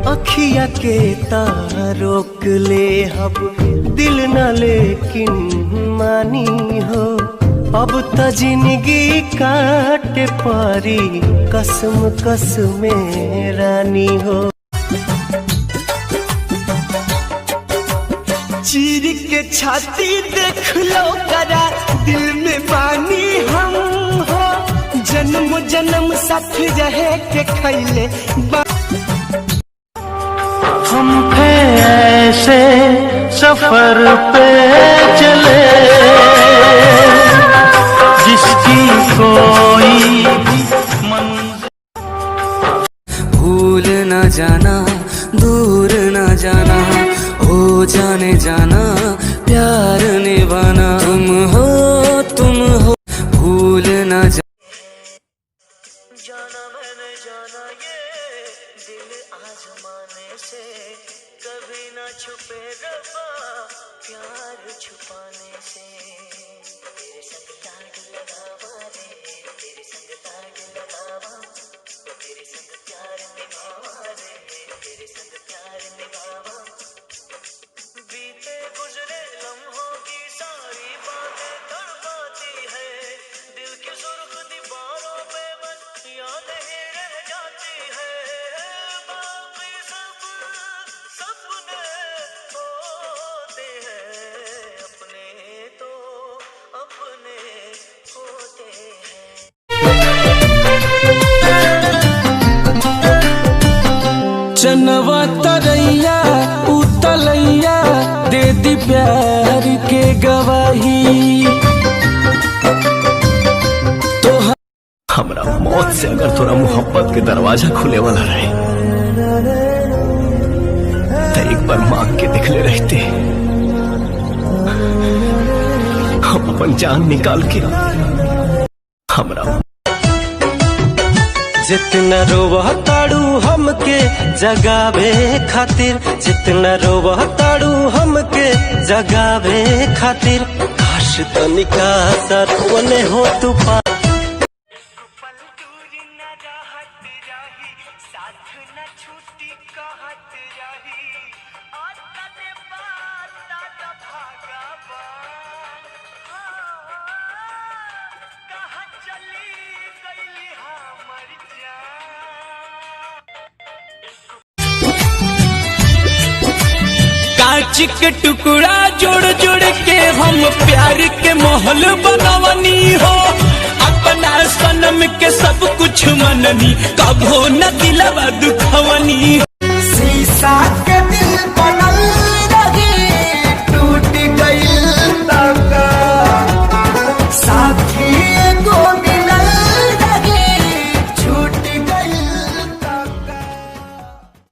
अखिया के तारोक ले अब दिल न लेकिन मानी हो। अब त जिंदगी काटे पारी कसम कसम रानी हो। चीर के छाती देख लो करा दिल में बानी हम हो। जन्म जन्म साथ रहे के खैले हम थे ऐसे सफर पे चले जिसकी कोई भूल न जाना दूर न जाना हो जाने जाना प्यार निभाना तुम हो भूल न जाना मैंने जाना ये दिल आजमाने से कभी ना छुपे रब्बा प्यार छुपाने से। तेरे संग ताग लगावा रे तेरे संग ताग लगावा तेरे संग प्यार निभावा रे तेरे संग प्यार निभावा। बीते गुजरे लम्हों की सारी बातें तड़पाती है दिल की सुर्ख दीवारों पे बस याद ही रह जाती है। बाकी सब सपने होते हैं अपने तो अपने होते हैं। चनवा तरैया उतलैया दे दी प्यार के गवाही तो हमरा मौत से अगर तोरा मोहब्बत के दरवाजा खुले वाला रहे तो एक बार मांग के दिखले रहते। हम अपन जान निकाल के हमरा जितना रोवह ताड़ू हमके जगावे खातिर जितना रोवह ताड़ू हमके जगावे खातिर काश तनिका सतवने हो तू पा कांच के टुकड़ा जोड़ जोड़ के हम प्यार के महल बनवनी हो। अपना सनम के सब कुछ मननी कभो न दिलवा दुखवनी।